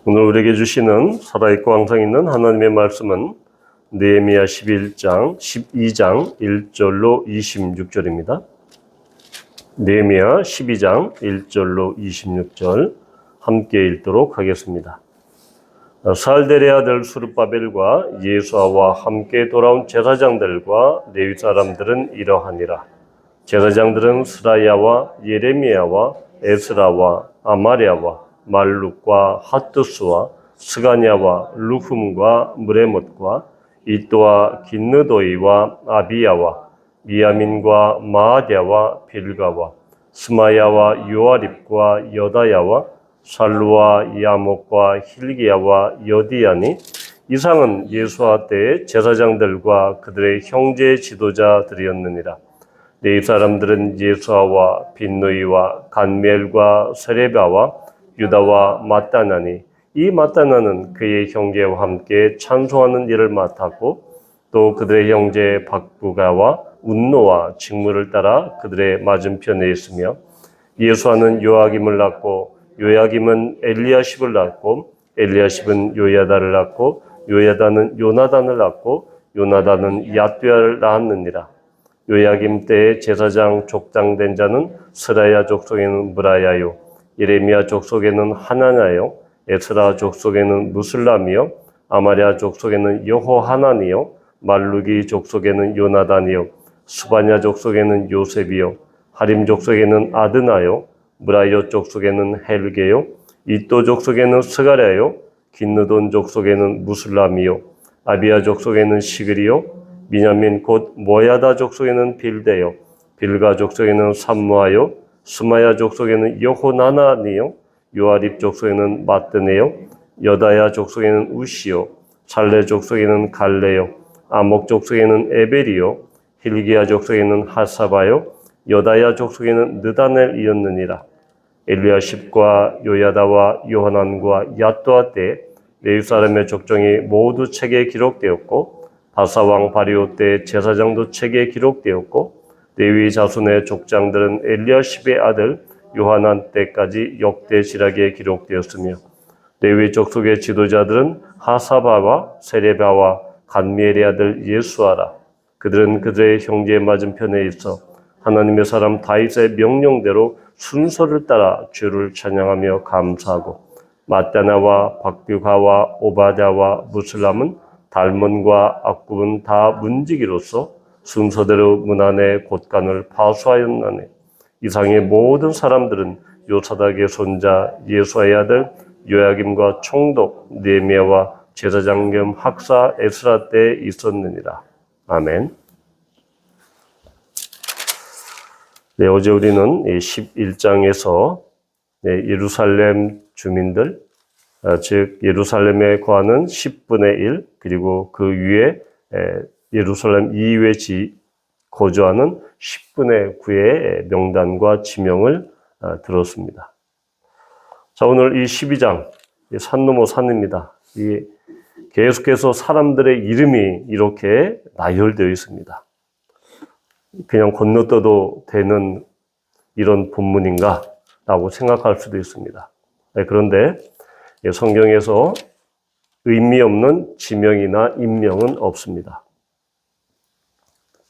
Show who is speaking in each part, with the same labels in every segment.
Speaker 1: 오늘 우리에게 주시는 살아있고 항상 있는 하나님의 말씀은 느헤미야 12장 1절로 26절입니다. 느헤미야 12장 1절로 26절 함께 읽도록 하겠습니다. 살델의 아들 스룹바벨과 예수아와 함께 돌아온 제사장들과 레위 사람들은 이러하니라. 제사장들은 스라야와 예레미야와 에스라와 아마랴와 말룩과 핫두스와 스가냐와 루흠과 무레못과 이또와 긴느도이와 아비야와 미야민과 마아랴와 빌가와 스마야와 요아립과 여다야와 살루와 야목과 힐기야와 여디야니 이상은 예수와 때의 제사장들과 그들의 형제 지도자들이었느니라. 레위 사람들은 예수아와 빈누이와 간멜과 세레바와 유다와 마따나니 이 마따나는 그의 형제와 함께 찬송하는 일을 맡았고 또 그들의 형제 박부가와 운노와 직무를 따라 그들의 맞은편에 있으며 예수아는 요아김을 낳고 요야김은 엘리야십을 낳고 엘리야십은 요야다를 낳고 요야다는 요나단을 낳고 요나단은 야뚜야를 낳았느니라. 요야김 때의 제사장 족장된 자는 스라야 족속에는 무라야요 예레미야 족속에는 하나냐요 에스라 족속에는 무슬람이요 아마랴 족속에는 여호하나니요 말루기 족속에는 요나단이요 수바냐 족속에는 요셉이요 하림 족속에는 아드나요 무라요 족속에는 헬게요 이또 족속에는 스가랴요 긴느돈 족속에는 무슬람이요 아비야 족속에는 시그리요 미냐민 곧 모야다 족속에는 빌데요 빌가 족속에는 삼무아요 스마야 족속에는 여호나나니요 요아립 족속에는 마뜨네요 여다야 족속에는 우시요 살레 족속에는 갈레요 아목 족속에는 에벨이요 힐기야 족속에는 하사바요 여다야 족속에는 느다넬이었느니라. 엘리야십과 요야다와 요하난과 야뚜아 때 레위 사람의 족정이 모두 책에 기록되었고 바사왕 바리오 때 제사장도 책에 기록되었고 레위 자손의 족장들은 엘리야십의 아들 요하난 때까지 역대실하게 기록되었으며 레위 족속의 지도자들은 하사바와 세레바와 간미엘의 아들 예수아라. 그들은 그들의 형제의 맞은편에 있어 하나님의 사람 다윗의 명령대로 순서를 따라 주를 찬양하며 감사하고 마따나와 박뷰가와 오바댜와 무슬람은 달몬과 악굽은 다 문지기로서 순서대로 문 안에 곳간을 파수하였나니 이상의 모든 사람들은 요사닥의 손자 예수아의 아들 요야김과 총독 느헤미야와 제사장 겸 학사 에스라 때에 있었느니라. 아멘. 네, 어제 우리는 11장에서 예루살렘 주민들, 즉 예루살렘에 거하는 10분의 1 그리고 그 위에 예루살렘 이외에 거주하는 10분의 9의 명단과 지명을 들었습니다. 자, 오늘 이 12장 산 넘어 산입니다. 계속해서 사람들의 이름이 이렇게 나열되어 있습니다. 그냥 건너떠도 되는 이런 본문인가? 라고 생각할 수도 있습니다. 그런데 성경에서 의미 없는 지명이나 임명은 없습니다.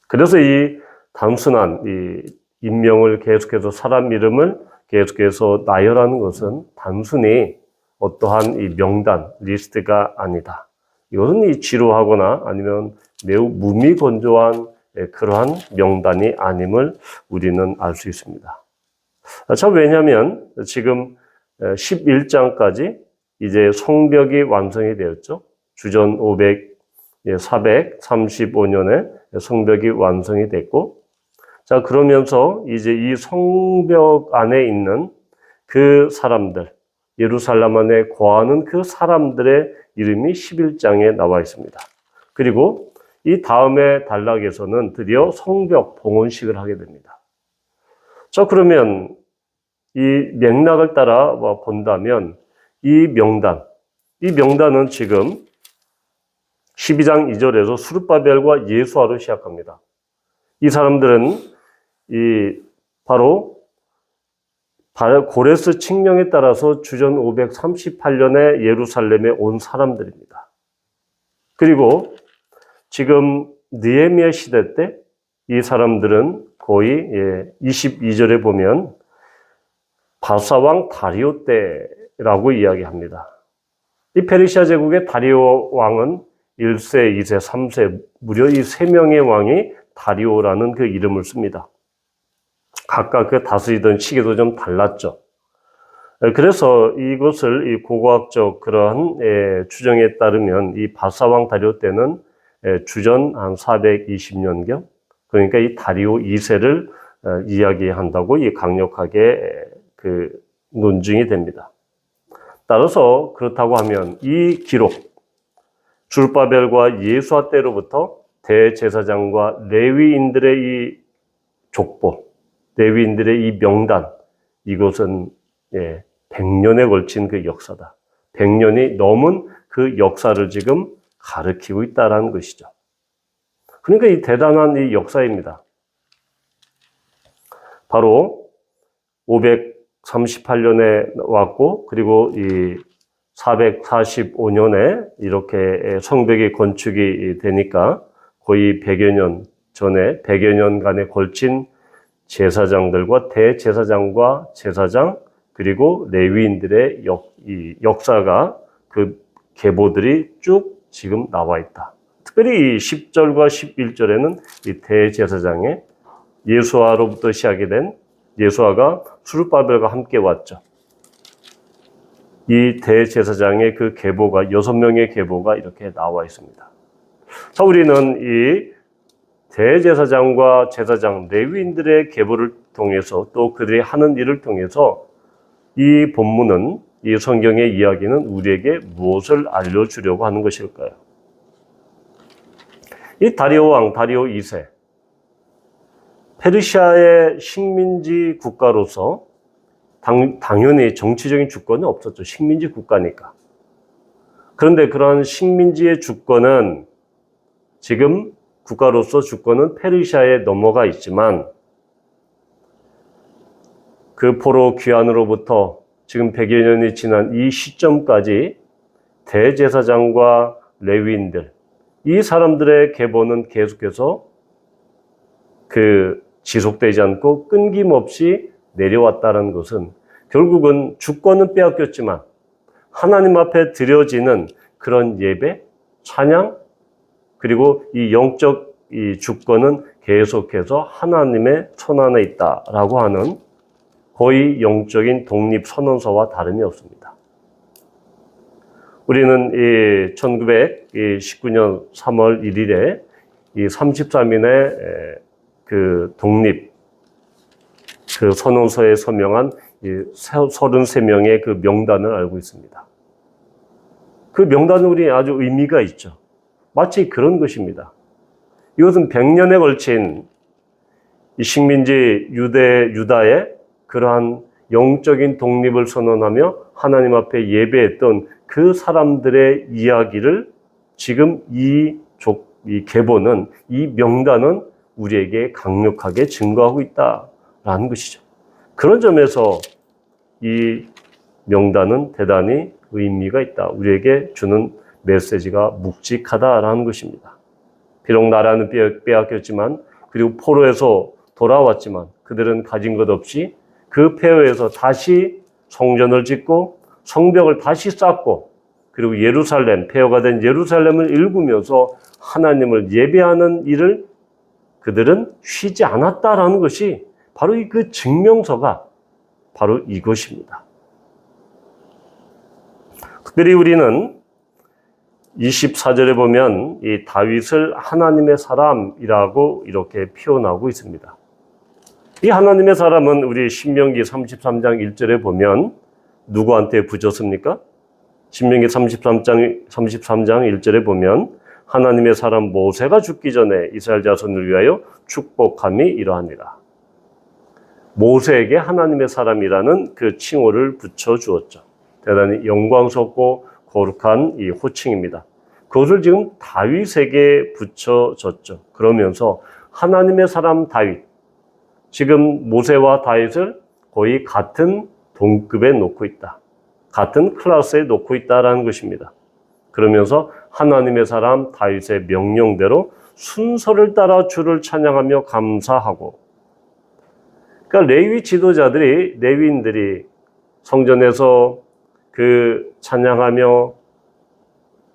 Speaker 1: 그래서 이 단순한 이 임명을 계속해서 사람 이름을 계속해서 나열하는 것은 단순히 어떠한 이 명단, 리스트가 아니다. 이것은 이 지루하거나 아니면 매우 무미건조한 그러한 명단이 아님을 우리는 알 수 있습니다. 참 왜냐하면 지금 11장까지 이제 성벽이 완성이 되었죠. 주전 435년에 성벽이 완성이 됐고, 자, 그러면서 이제 이 성벽 안에 있는 그 사람들, 예루살렘 안에 거하는 그 사람들의 이름이 11장에 나와 있습니다. 그리고 이 다음에 단락에서는 드디어 성벽 봉헌식을 하게 됩니다. 자, 그러면 이 맥락을 따라 본다면 이 명단은 지금 12장 2절에서 스룹바벨과 예수아로 시작합니다. 이 사람들은 바로 고레스 칙령에 따라서 주전 538년에 예루살렘에 온 사람들입니다. 그리고 지금 느헤미야 시대 때 이 사람들은 거의 22절에 보면 바사왕 다리오 때라고 이야기합니다. 이 페르시아 제국의 다리오 왕은 1세, 2세, 3세 무려 이 3명의 왕이 다리오라는 그 이름을 씁니다. 각각 그 다스리던 시기도 좀 달랐죠. 그래서 이것을 이 고고학적 그러한 추정에 따르면 이 바사왕 다리오 때는 주전 한 420년경, 그러니까 이 다리오 2세를 이야기한다고 이 강력하게 그 논증이 됩니다. 따라서 그렇다고 하면 이 기록, 주룹바벨과 예수아 때로부터 대제사장과 레위인들의 이 족보, 레위인들의 이 명단, 이것은 100년에 걸친 그 역사다. 100년이 넘은 그 역사를 지금 가리키고 있다는 것이죠. 그러니까 이 대단한 이 역사입니다. 바로 538년에 왔고, 그리고 이 445년에 이렇게 성벽이 건축이 되니까 거의 100여 년 전에 100여 년간에 걸친 제사장들과 대제사장과 제사장, 그리고 레위인들의 역사가 그 계보들이 쭉 지금 나와 있다. 특별히 이 10절과 11절에는 이 대제사장의 예수아로부터 시작이 된, 예수아가 수룹바벨과 함께 왔죠. 이 대제사장의 그 계보가 6명의 계보가 이렇게 나와 있습니다. 자, 우리는 이 대제사장과 제사장, 레위인들의 계보를 통해서 또 그들이 하는 일을 통해서 이 본문은, 이 성경의 이야기는 우리에게 무엇을 알려주려고 하는 것일까요? 이 다리오 왕, 다리오 2세, 페르시아의 식민지 국가로서 당연히 정치적인 주권은 없었죠. 식민지 국가니까. 그런데 그러한 식민지의 주권은 지금 국가로서 주권은 페르시아에 넘어가 있지만 그 포로 귀환으로부터 지금 100여 년이 지난 이 시점까지 대제사장과 레위인들, 이 사람들의 계보는 계속해서 지속되지 않고 끊김없이 내려왔다는 것은 결국은 주권은 빼앗겼지만 하나님 앞에 드려지는 그런 예배, 찬양, 그리고 이 영적 이 주권은 계속해서 하나님의 손 안에 있다라고 하는 거의 영적인 독립선언서와 다름이 없습니다. 우리는 이 1919년 3월 1일에 이 33인의 그 독립 그 선언서에 서명한 이 33명의 그 명단을 알고 있습니다. 그 명단은 우리 아주 의미가 있죠. 마치 그런 것입니다. 이것은 100년에 걸친 이 식민지 유다의 그러한 영적인 독립을 선언하며 하나님 앞에 예배했던 그 사람들의 이야기를 지금 이 계보는, 이 명단은 우리에게 강력하게 증거하고 있다라는 것이죠. 그런 점에서 이 명단은 대단히 의미가 있다. 우리에게 주는 메시지가 묵직하다라는 것입니다. 비록 나라는 빼앗겼지만, 그리고 포로에서 돌아왔지만 그들은 가진 것 없이 그 폐허에서 다시 성전을 짓고 성벽을 다시 쌓고, 그리고 예루살렘, 폐허가 된 예루살렘을 일구면서 하나님을 예배하는 일을 그들은 쉬지 않았다라는 것이 바로 그 증명서가 바로 이것입니다. 특별히 우리는 24절에 보면 이 다윗을 하나님의 사람이라고 이렇게 표현하고 있습니다. 이 하나님의 사람은 우리 신명기 33장 1절에 보면 누구한테 붙였습니까? 신명기 33장 1절에 보면 하나님의 사람 모세가 죽기 전에 이스라엘 자손을 위하여 축복함이 이러하니라. 모세에게 하나님의 사람이라는 그 칭호를 붙여주었죠. 대단히 영광스럽고 거룩한 이 호칭입니다. 그것을 지금 다윗에게 붙여졌죠. 그러면서 하나님의 사람 다윗, 지금 모세와 다윗을 거의 같은 동급에 놓고 있다. 같은 클래스에 놓고 있다라는 것입니다. 그러면서 하나님의 사람 다윗의 명령대로 순서를 따라 주를 찬양하며 감사하고, 그러니까 레위 지도자들이, 레위인들이 성전에서 그 찬양하며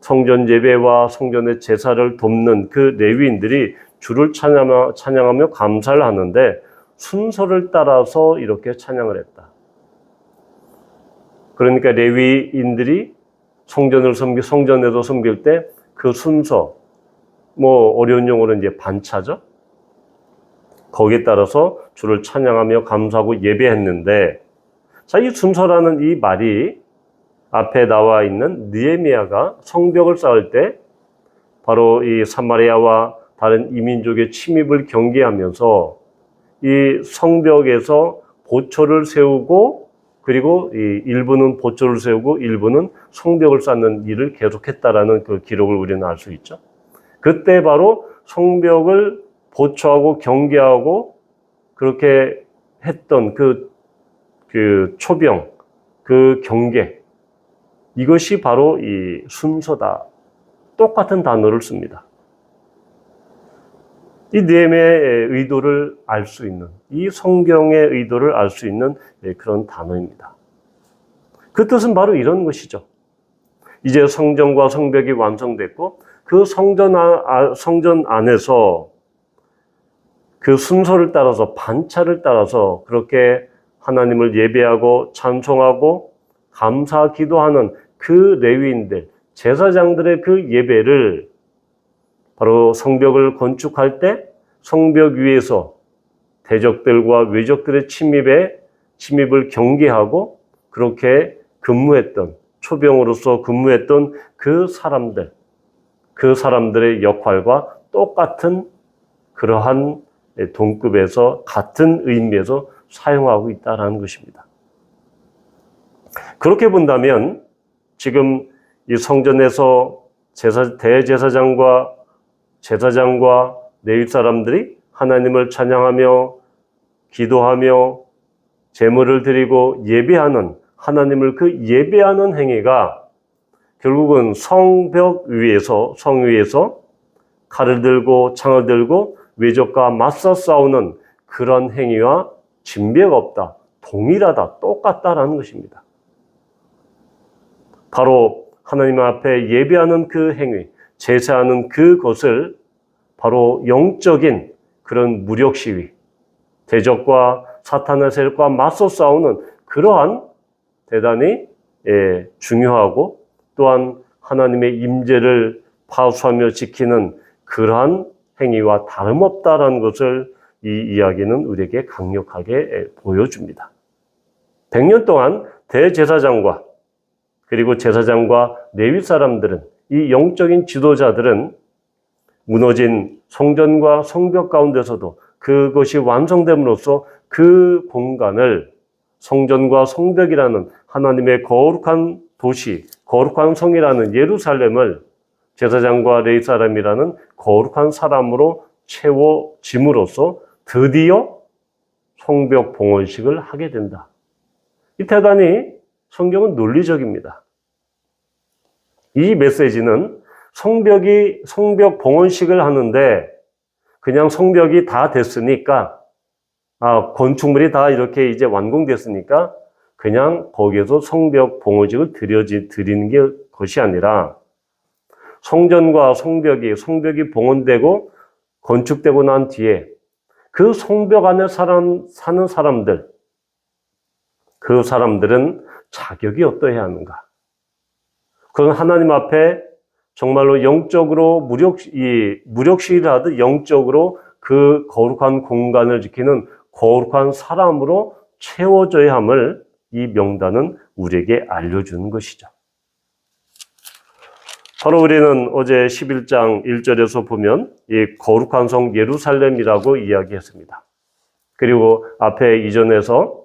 Speaker 1: 성전 예배와 성전의 제사를 돕는 그 레위인들이 주를 찬양하며 감사를 하는데 순서를 따라서 이렇게 찬양을 했다. 그러니까 레위인들이 성전에서 섬길 때 그 순서, 어려운 용어로 이제 반차죠. 거기에 따라서 주를 찬양하며 감사하고 예배했는데, 자, 이 순서라는 이 말이 앞에 나와 있는 느헤미야가 성벽을 쌓을 때 바로 이 사마리아와 다른 이민족의 침입을 경계하면서 이 성벽에서 보초를 세우고, 그리고 이 일부는 보초를 세우고 일부는 성벽을 쌓는 일을 계속했다라는 그 기록을 우리는 알 수 있죠. 그때 바로 성벽을 보초하고 경계하고 그렇게 했던 그 초병, 그 경계, 이것이 바로 이 순서다. 똑같은 단어를 씁니다. 이 느헤미야의 의도를 알 수 있는, 이 성경의 의도를 알 수 있는 그런 단어입니다. 그 뜻은 바로 이런 것이죠. 이제 성전과 성벽이 완성됐고 그 성전 안에서 그 순서를 따라서, 반차를 따라서 그렇게 하나님을 예배하고 찬송하고 감사 기도하는 그 레위인들, 제사장들의 그 예배를 바로 성벽을 건축할 때 성벽 위에서 대적들과 외적들의 침입을 경계하고 그렇게 근무했던, 초병으로서 근무했던 그 사람들의 역할과 똑같은 그러한 동급에서 같은 의미에서 사용하고 있다는 것입니다. 그렇게 본다면 지금 이 성전에서 대제사장과 제사장과 레위 사람들이 하나님을 찬양하며 기도하며 제물을 드리고 예배하는, 하나님을 그 예배하는 행위가 결국은 성 위에서 칼을 들고 창을 들고 외적과 맞서 싸우는 그런 행위와 진배가 없다, 동일하다, 똑같다라는 것입니다. 바로 하나님 앞에 예배하는 그 행위, 제사하는 그것을 바로 영적인 그런 무력 시위, 대적과 사탄의 세력과 맞서 싸우는 그러한 대단히 중요하고 또한 하나님의 임재를 파수하며 지키는 그러한 행위와 다름없다라는 것을 이 이야기는 우리에게 강력하게 보여줍니다. 100년 동안 대제사장과 그리고 제사장과 레위 사람들은, 이 영적인 지도자들은 무너진 성전과 성벽 가운데서도 그것이 완성됨으로써 그 공간을 성전과 성벽이라는 하나님의 거룩한 도시, 거룩한 성이라는 예루살렘을 제사장과 레위 사람이라는 거룩한 사람으로 채워짐으로써 드디어 성벽 봉헌식을 하게 된다. 이 대단히 성경은 논리적입니다. 이 메시지는 성벽 봉헌식을 하는데 그냥 성벽이 다 됐으니까, 건축물이 다 이렇게 이제 완공됐으니까 그냥 거기에서 성벽 봉헌식을 드리는 것이 아니라 성전과 성벽이 봉헌되고 건축되고 난 뒤에 그 성벽 안에 사는 사람들, 그 사람들은 자격이 어떠해야 하는가? 그건 하나님 앞에 정말로 영적으로 무력시위를 하듯 영적으로 그 거룩한 공간을 지키는 거룩한 사람으로 채워져야 함을 이 명단은 우리에게 알려주는 것이죠. 바로 우리는 어제 11장 1절에서 보면 이 거룩한 성 예루살렘이라고 이야기했습니다. 그리고 앞에 이전에서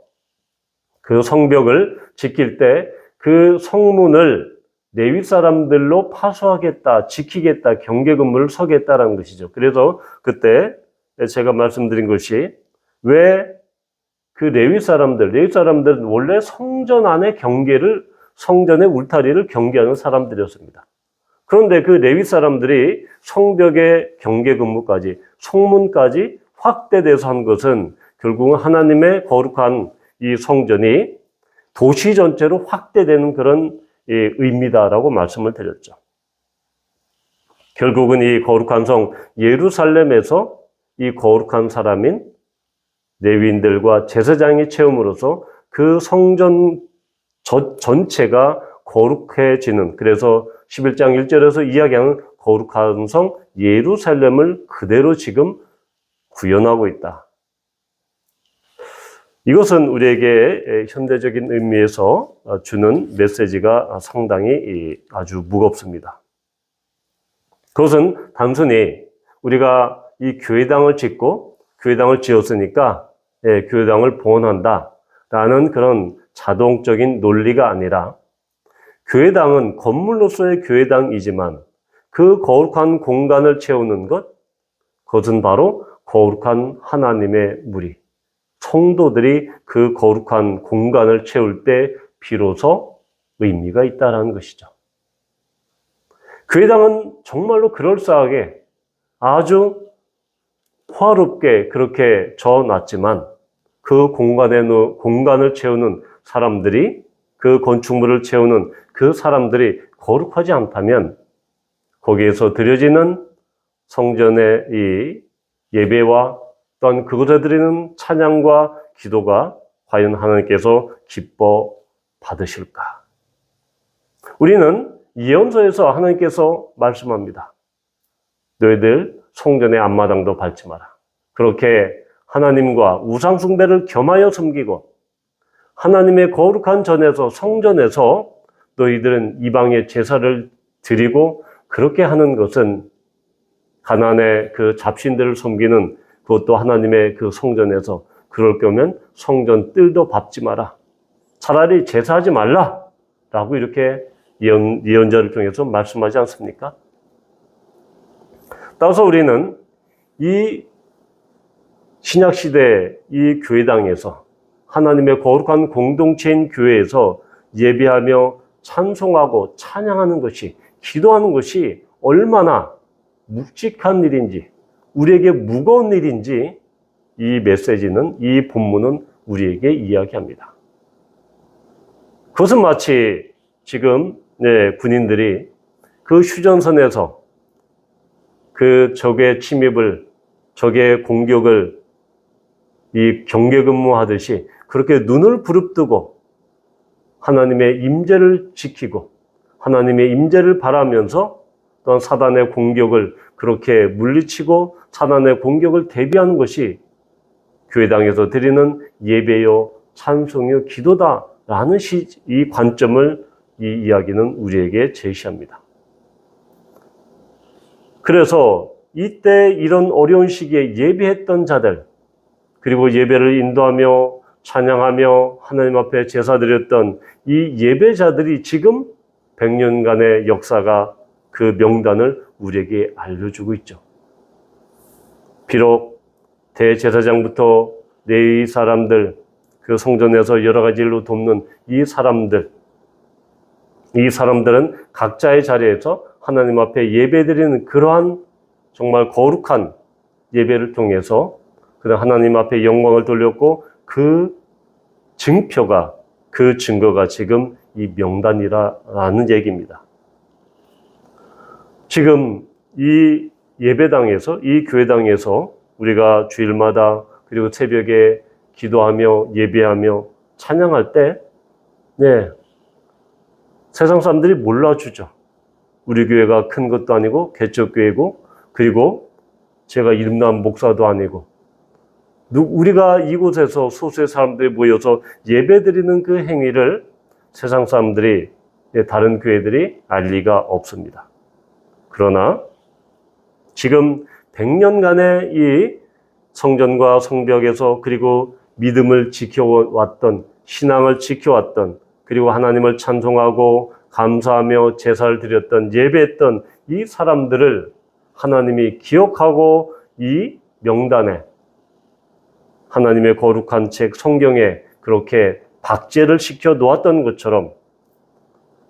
Speaker 1: 그 성벽을 지킬 때 그 성문을 레위 사람들로 파수하겠다, 지키겠다, 경계 근무를 서겠다라는 것이죠. 그래서 그때 제가 말씀드린 것이 왜 그 레위 사람들은 원래 성전 안의 성전의 울타리를 경계하는 사람들이었습니다. 그런데 그 레위 사람들이 성벽의 경계 근무까지, 성문까지 확대돼서 한 것은 결국은 하나님의 거룩한 이 성전이 도시 전체로 확대되는 그런 의미다라고 말씀을 드렸죠. 결국은 이 거룩한 성 예루살렘에서 이 거룩한 사람인 레위인들과 제사장이 채움으로써 그 성전 전체가 거룩해지는, 그래서 11장 1절에서 이야기하는 거룩한 성 예루살렘을 그대로 지금 구현하고 있다. 이것은 우리에게 현대적인 의미에서 주는 메시지가 상당히 아주 무겁습니다. 그것은 단순히 우리가 이 교회당을 지었으니까 교회당을 봉헌한다라는 그런 자동적인 논리가 아니라, 교회당은 건물로서의 교회당이지만 그 거룩한 공간을 채우는 그것은 바로 거룩한 하나님의 무리, 성도들이 그 거룩한 공간을 채울 때 비로소 의미가 있다는 것이죠. 교회당은 정말로 그럴싸하게 아주 화롭게 그렇게 져놨지만 그 공간을 채우는 사람들이, 그 건축물을 채우는 그 사람들이 거룩하지 않다면 거기에서 드려지는 성전의 이 예배와 또한 그곳에 드리는 찬양과 기도가 과연 하나님께서 기뻐 받으실까? 우리는 예언서에서 하나님께서 말씀합니다. 너희들 성전의 앞마당도 밟지 마라. 그렇게 하나님과 우상 숭배를 겸하여 섬기고 하나님의 거룩한 전에서, 성전에서 너희들은 이방의 제사를 드리고 그렇게 하는 것은 가나안의 그 잡신들을 섬기는, 그것도 하나님의 그 성전에서 그럴 거면 성전 뜰도 밟지 마라. 차라리 제사하지 말라. 라고 이렇게 예언자를 통해서 말씀하지 않습니까? 따라서 우리는 이 신약시대 이 교회당에서, 하나님의 거룩한 공동체인 교회에서 예배하며 찬송하고 찬양하는 것이, 기도하는 것이 얼마나 묵직한 일인지, 우리에게 무거운 일인지 이 메시지는, 이 본문은 우리에게 이야기합니다. 그것은 마치 지금 군인들이 그 휴전선에서 그 적의 침입을, 적의 공격을 이 경계 근무하듯이 그렇게 눈을 부릅뜨고 하나님의 임재를 지키고 하나님의 임재를 바라면서 또한 사단의 공격을 그렇게 물리치고 사단의 공격을 대비하는 것이 교회당에서 드리는 예배요 찬송요 기도다라는 이 관점을 이 이야기는 우리에게 제시합니다. 그래서 이때 이런 어려운 시기에 예배했던 자들, 그리고 예배를 인도하며 찬양하며 하나님 앞에 제사드렸던 이 예배자들이 지금 100년간의 역사가 그 명단을 우리에게 알려주고 있죠. 비록 대제사장부터 레위 사람들, 그 성전에서 여러 가지 일로 돕는 이 사람들은 각자의 자리에서 하나님 앞에 예배드리는 그러한 정말 거룩한 예배를 통해서 그다음 하나님 앞에 영광을 돌렸고, 그 증표가, 그 증거가 지금 이 명단이라는 얘기입니다. 지금 이 예배당에서, 이 교회당에서 우리가 주일마다 그리고 새벽에 기도하며 예배하며 찬양할 때 세상 사람들이 몰라주죠. 우리 교회가 큰 것도 아니고 개척교회고, 그리고 제가 이름난 목사도 아니고, 우리가 이곳에서 소수의 사람들이 모여서 예배드리는 그 행위를 세상 사람들이, 다른 교회들이 알 리가 없습니다. 그러나 지금 100년간의 이 성전과 성벽에서, 그리고 믿음을 지켜왔던, 신앙을 지켜왔던, 그리고 하나님을 찬송하고 감사하며 제사를 드렸던, 예배했던 이 사람들을 하나님이 기억하고 이 명단에 하나님의 거룩한 책 성경에 그렇게 박제를 시켜 놓았던 것처럼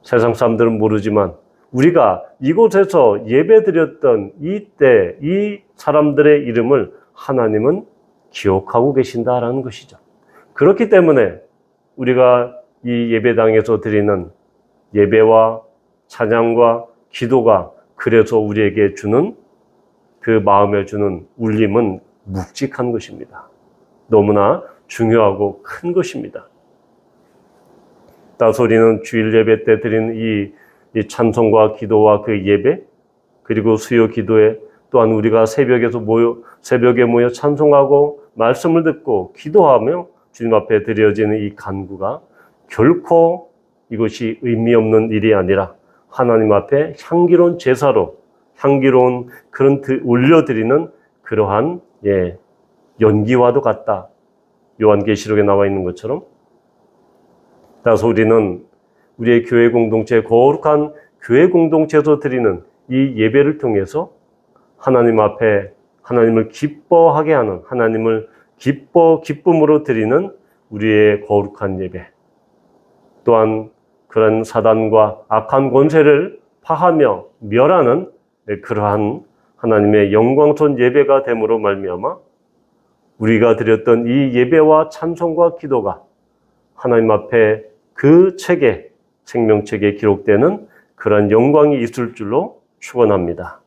Speaker 1: 세상 사람들은 모르지만 우리가 이곳에서 예배드렸던 이때 이 사람들의 이름을 하나님은 기억하고 계신다라는 것이죠. 그렇기 때문에 우리가 이 예배당에서 드리는 예배와 찬양과 기도가 그래서 우리에게 주는 그 마음에 주는 울림은 묵직한 것입니다. 너무나 중요하고 큰 것입니다. 따라서 우리는 주일 예배 때 드리는 이 찬송과 기도와 그 예배, 그리고 수요 기도에 또한 우리가 새벽에 모여 찬송하고 말씀을 듣고 기도하며 주님 앞에 드려지는 이 간구가 결코 이것이 의미 없는 일이 아니라 하나님 앞에 향기로운 제사로 향기로운 그런 올려드리는 그러한 연기와도 같다. 요한계시록에 나와 있는 것처럼. 따라서 우리는 우리의 교회 공동체, 거룩한 교회 공동체에서 드리는 이 예배를 통해서 하나님 앞에 하나님을 기뻐하게 하는, 하나님을 기쁨으로 드리는 우리의 거룩한 예배, 또한 그런 사단과 악한 권세를 파하며 멸하는 그러한 하나님의 영광스러운 예배가 됨으로 말미암아 우리가 드렸던 이 예배와 찬송과 기도가 하나님 앞에 그 책에, 생명책에 기록되는 그런 영광이 있을 줄로 축원합니다.